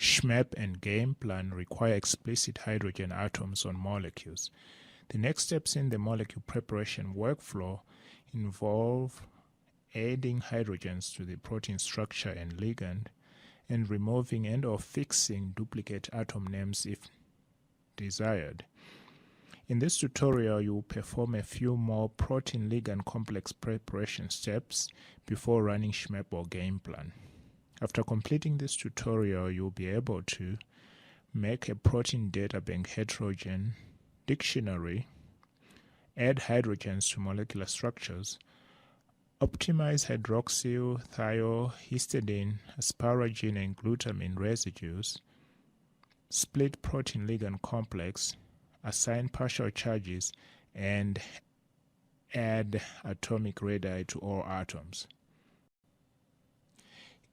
SZMAP and GAMEPLAN require explicit hydrogen atoms on molecules. The next steps in the molecule preparation workflow involve adding hydrogens to the protein structure and ligand, and removing and/or fixing duplicate atom names if desired. In this tutorial, you will perform a few more protein-ligand complex preparation steps before running SZMAP or GAMEPLAN. After completing this tutorial, you will be able to make a Protein DataBank heterogen dictionary, add hydrogens to molecular structures, optimize hydroxyl, thio, histidine, asparagine, and glutamine residues, split protein-ligand complex, assign partial charges, and add atomic radii to all atoms.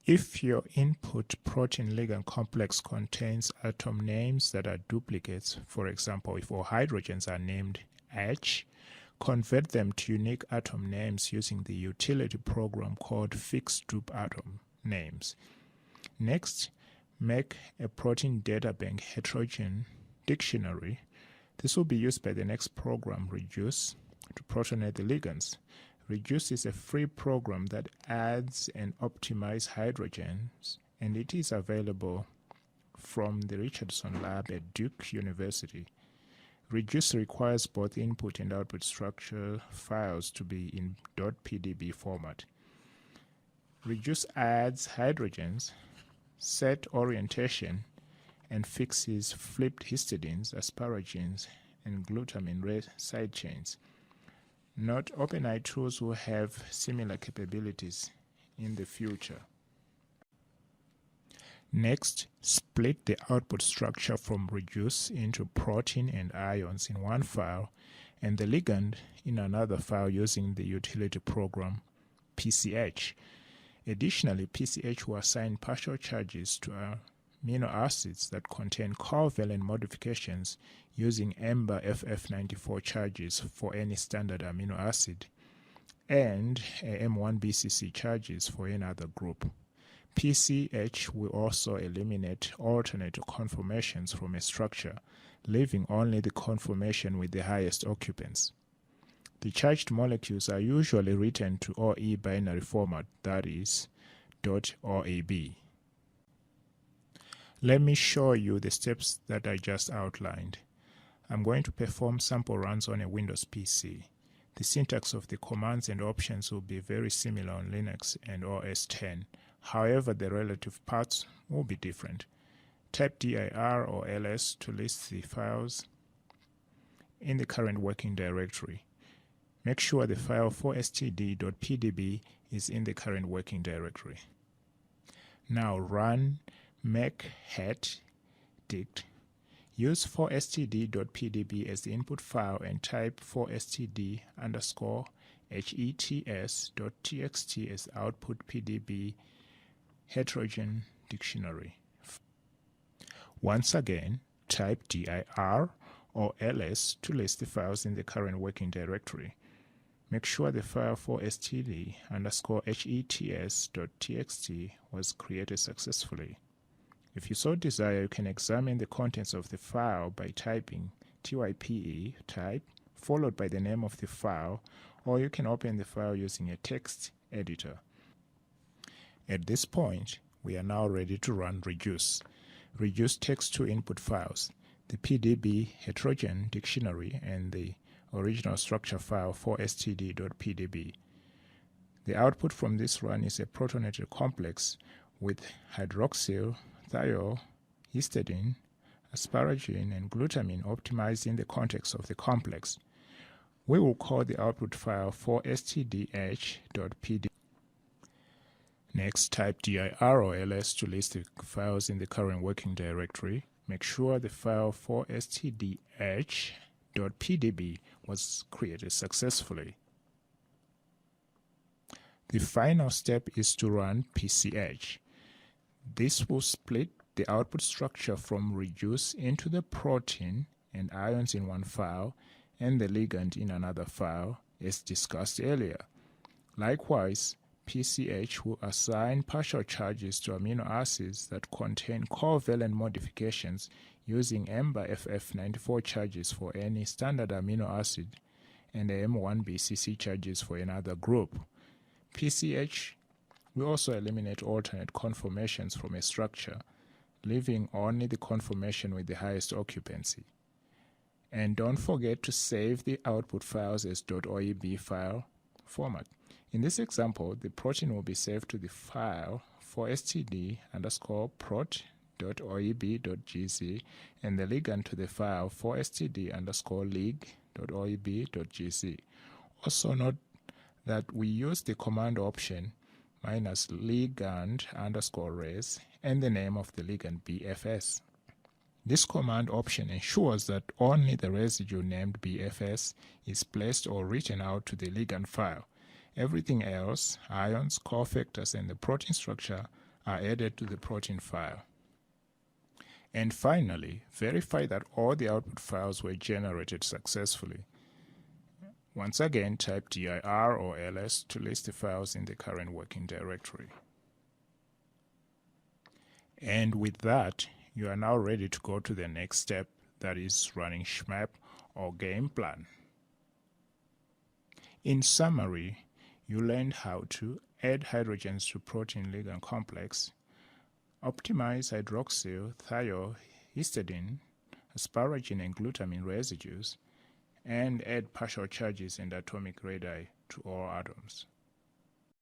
If your input protein-ligand complex contains atom names that are duplicates, for example, if all hydrogens are named H, convert them to unique atom names using the utility program called Fixed Dup Atom Names. Next, make a Protein DataBank heterogen dictionary. This will be used by the next program, Reduce, to protonate the ligands. Reduce is a free program that adds and optimizes hydrogens, and it is available from the Richardson Lab at Duke University. Reduce requires both input and output structure files to be in .pdb format. Reduce adds hydrogens, set orientation, and fixes flipped histidines, asparagines, and glutamine side chains. Note, OpenEye tools will have similar capabilities in the future. Next, split the output structure from Reduce into protein and ions in one file and the ligand in another file using the utility program PCH. Additionally, PCH will assign partial charges to amino acids that contain covalent modifications using AMBER FF94 charges for any standard amino acid and M1BCC charges for any other group. PCH will also eliminate alternate conformations from a structure, leaving only the conformation with the highest occupants. The charged molecules are usually written to OE binary format, that is, .OAB. Let me show you the steps that I just outlined. I'm going to perform sample runs on a Windows PC. The syntax of the commands and options will be very similar on Linux and OS X. However, the relative paths will be different. Type dir or ls to list the files in the current working directory. Make sure the file 4std.pdb is in the current working directory. Now run make het dict. Use 4std.pdb as the input file and type 4std_hets.txt as output pdb heterogen dictionary. Once again, type dir or ls to list the files in the current working directory. Make sure the file 4std_hets.txt was created successfully. If you so desire, you can examine the contents of the file by typing type type followed by the name of the file, or you can open the file using a text editor. At this point, we are now ready to run Reduce. Reduce takes two input files, the PDB heterogen dictionary and the original structure file 4std.pdb. The output from this run is a protonated complex with hydroxyl, thio, histidine, asparagine, and glutamine optimized in the context of the complex. We will call the output file 4stdh.pdb. Next, type dir or ls to list the files in the current working directory. Make sure the file 4stdh.pdb was created successfully. The final step is to run PCH. This will split the output structure from Reduce into the protein and ions in one file and the ligand in another file, as discussed earlier. Likewise, PCH will assign partial charges to amino acids that contain covalent modifications using M/FF94 charges for any standard amino acid and M1BCC charges for another group. PCH will also eliminate alternate conformations from a structure, leaving only the conformation with the highest occupancy. And don't forget to save the output files as .oeb file format. In this example, the protein will be saved to the file for std_prot.oeb.gz and the ligand to the file for std_lig.oeb.gz. Also note that we use the command option -ligand_res and the name of the ligand BFS. This command option ensures that only the residue named BFS is placed or written out to the ligand file. Everything else, ions, cofactors, and the protein structure are added to the protein file. And finally, verify that all the output files were generated successfully. Once again, type dir or ls to list the files in the current working directory. And with that, you are now ready to go to the next step, that is running SZMAP or GAMEPLAN. In summary, you learned how to add hydrogens to protein-ligand complex, optimize hydroxyl, thiohistidine, asparagine, and glutamine residues, and add partial charges and atomic radii to all atoms.